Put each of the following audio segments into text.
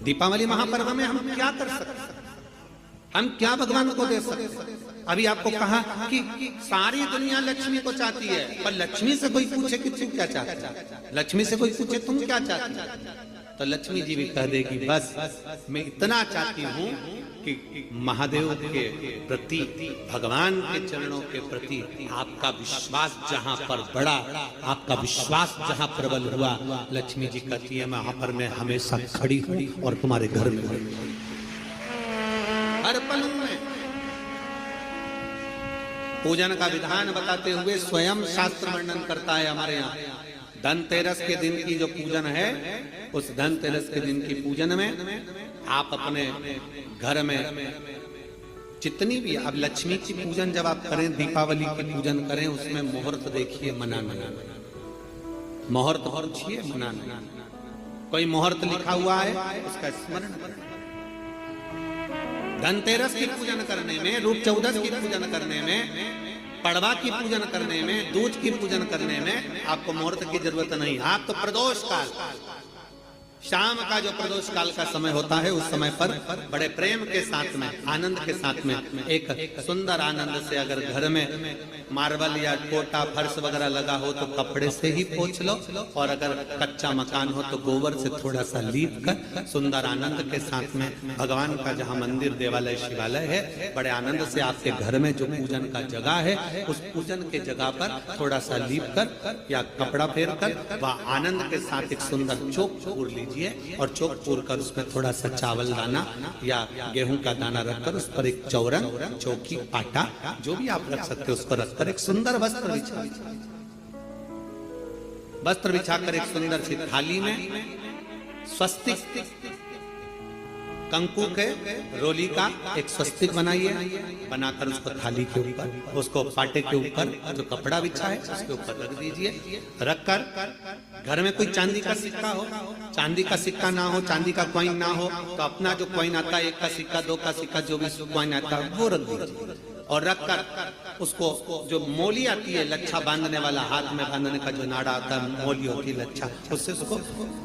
दीपावली महापर्व में हम क्या कर सकते हैं, हम क्या भगवान को दे सकते हैं। अभी आपको कहा कि सारी दुनिया लक्ष्मी को चाहती है, पर लक्ष्मी से कोई पूछे कि तू क्या चाहता है, लक्ष्मी से कोई पूछे तुम क्या चाहती है, तो लक्ष्मी जी भी कह देगी बस मैं इतना चाहती हूँ कि महादेव के प्रति, भगवान के चरणों के प्रति आपका विश्वास जहाँ पर बढ़ा, आपका विश्वास जहाँ प्रबल हुआ, लक्ष्मी जी कहती है वहां पर मैं हमेशा खड़ी हूँ और तुम्हारे घर में हर पल में। पूजन का विधान बताते हुए स्वयं शास्त्र वर्णन करता है हमारे यहाँ। धनतेरस के दिन की जो पूजन है, उस धनतेरस के दिन की पूजन में आप अपने घर में जितनी भी, अब लक्ष्मी की पूजन जब आप करें, दीपावली की पूजन करें, उसमें मुहूर्त देखिए, मनाना, मुहूर्त पूछिए, मनाना। कोई मुहूर्त लिखा हुआ है उसका स्मरण करें। धनतेरस की पूजन करने में, रूप चौदस की पूजन करने में, पड़वा की पूजन करने में, दूज की पूजन करने में आपको मुहूर्त की जरूरत नहीं। आप तो प्रदोष काल, शाम का जो प्रदोष काल का समय होता है, उस समय पर बड़े प्रेम के साथ में, आनंद के साथ में, एक सुंदर आनंद से अगर घर में मार्बल या कोटा फर्श वगैरह लगा हो तो कपड़े से ही पोंछ लो, और अगर कच्चा मकान हो तो गोबर से थोड़ा सा लीप कर सुंदर आनंद के साथ में भगवान का जहाँ मंदिर, देवालय, शिवालय है, बड़े आनंद से आपके घर में जो पूजन का जगह है, उस पूजन के जगह पर थोड़ा सा लीप कर या कपड़ा फेर कर वह आनंद के साथ एक सुंदर चौक पूर लीजिए, और चौक पूर कर उसमें थोड़ा सा चावल दाना या गेहूं का दाना रखकर उस पर एक चौरंग, चौकी, आटा जो भी आप रख सकते हो उसको रखकर एक सुंदर वस्त्र बिछाकर एक सुंदर सी थाली में स्वस्तिक कंकु के रोली का एक स्वस्तिक बनाइए, बनाकर उसको थाली के ऊपर, उसको पाटे के ऊपर जो कपड़ा बिछा है उसके ऊपर रख दीजिए। रखकर घर में कोई चांदी का सिक्का हो, चांदी का सिक्का ना हो, चांदी का कॉइन ना हो, तो अपना जो कॉइन आता है, 1 का सिक्का, 2 का सिक्का, जो भी कॉइन आता है वो रख दीजिए। और रखकर उसको जो मोली आती है, लच्छा बांधने वाला, हाथ में बांधने का जो नाड़ा आता है, मोली होती है लच्छा, उससे उसको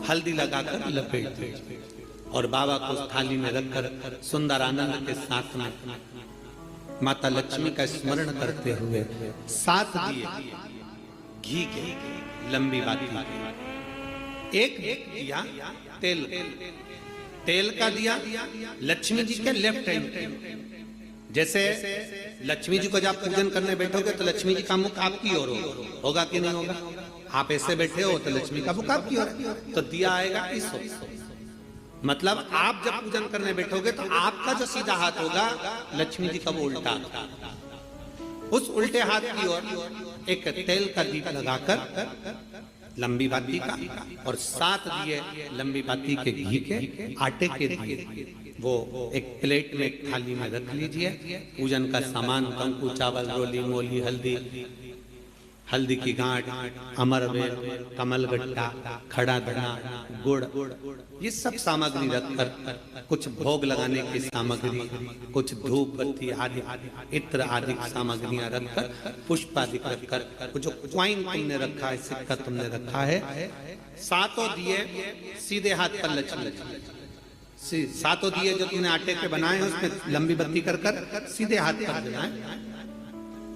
हल्दी लगाकर लपेट दीजिए और बाबा को उस थाली में रखकर सुंदर आनंद के साथ में माता लक्ष्मी का स्मरण करते हुए 7 दिए घी के, लंबी बाती, एक दिया तेल का दिया लक्ष्मी जी के लेफ्ट हैंड। जैसे लक्ष्मी जी को जब पूजन करने बैठोगे तो लक्ष्मी जी का मुख आपकी ओर होगा कि नहीं होगा? आप ऐसे बैठे हो तो लक्ष्मी का मुख आपकी ओर, तो दिया आएगा इस ओर। मतलब आप जब पूजन करने बैठोगे तो आपका जो सीधा हाथ होगा लक्ष्मी जी का वो उल्टा, उस उल्टे हाथ की ओर एक तेल का दीप लगाकर लंबी बाती का, और 7 दिए लंबी बाती के घी के, आटे के दिए वो एक प्लेट में, एक थाली में रख लीजिए। पूजन का सामान, कंकु, चावल, रोली, मोली, हल्दी की गांठ, अमरवेल, कमलगट्टा, खड़ा धना, गुड़, ये सब सामग्री रखकर, कुछ भोग लगाने की सामग्री, कुछ धूप बत्ती आदि, इत्र आदि सामग्रियां रखकर, पुष्प आदि रखकर, जो क्वाइन तुमने रखा है, सिक्का तुमने रखा है, 7 दिए सीधे हाथ पर लक्ष्मी, 7 दिए जो तुमने आटे के बनाए हैं उसमें लंबी बत्ती कर सीधे हाथ पर जलाएं।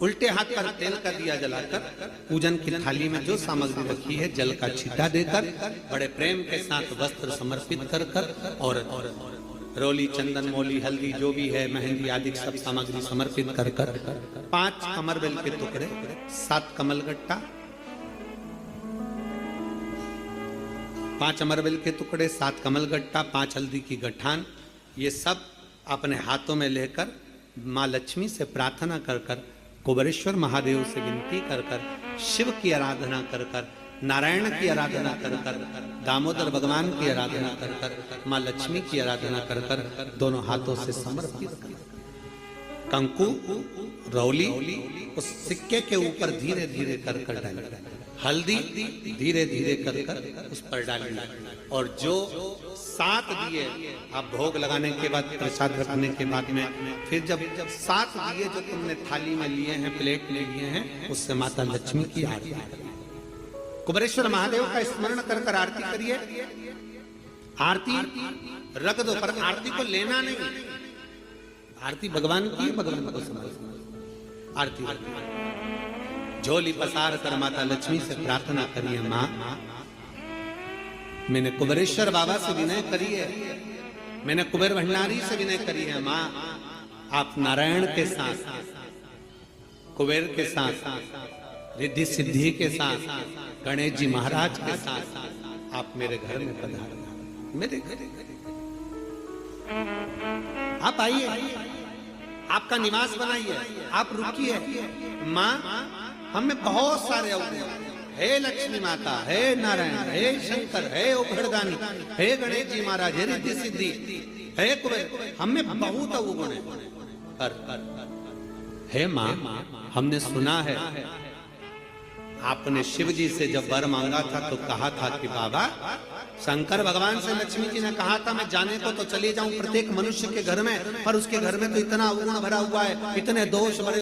उल्टे हाथ पर तेल का दिया जलाकर पूजन की थाली में जो सामग्री रखी है जल का छींटा देकर, बड़े प्रेम के साथ वस्त्र समर्पित कर और रोली, चंदन, मोली, हल्दी जो भी है, मेहंदी आदि सब सामग्री समर्पित कर 5 अमरवेल के टुकड़े, 7 कमलगट्टा, 5 अमरवेल के टुकड़े, 7 कमलगट्टा, 5 हल्दी की गठान, ये सब अपने हाथों में लेकर माँ लक्ष्मी से प्रार्थना कर कुबेरेश्वर महादेव से विनती कर शिव की आराधना कर नारायण की आराधना कर दामोदर भगवान की आराधना कर माँ लक्ष्मी की आराधना कर दोनों हाथों से समर्पित कंकु, रौली उस सिक्के के ऊपर धीरे धीरे कर डालें, हल्दी धीरे धीरे कर उस पर डालें, और जो 7 दिए आप भोग लगाने के बाद, प्रसाद रखने के बाद में, फिर जब 7 दिए जो तुमने थाली में लिए हैं, प्लेट में लिए हैं, उससे माता लक्ष्मी की आरती, कुबेरेश्वर महादेव का स्मरण कर आरती करिए। आरती रख दो, पर आरती को लेना नहीं। आरती भगवान की, भगवान को समझ। आरती रख दो। झोली पसार कर माता लक्ष्मी से प्रार्थना करिए, माँ मैंने कुबेरेश्वर बाबा से विनय करी है, मैंने कुबेर भंडारी से विनय करी है। माँ आप नारायण के साथ, कुबेर के साथ, रिद्धि सिद्धि के साथ, गणेश जी महाराज के साथ आप मेरे घर में पधारना, मेरे घर आप आइए, आपका निवास बनाइए, आप रुकिए। माँ हमें बहुत सारे अवगुण, हे लक्ष्मी माता, हे नारायण, हे शंकर, हे उभरदानी, हे गणेश जी महाराज, हे रिद्धि सिद्धि, हे कुबेर, हमें बहुत अवगुण है। पर हे माँ हमने सुना है आपने शिव जी से जब वर मांगा था तो कहा था कि बाबा, शंकर भगवान से लक्ष्मी जी ने कहा था मैं जाने को तो चले जाऊं प्रत्येक मनुष्य के घर में, पर उसके घर में तो इतना अवगुण भरा हुआ है, इतने दोष भरे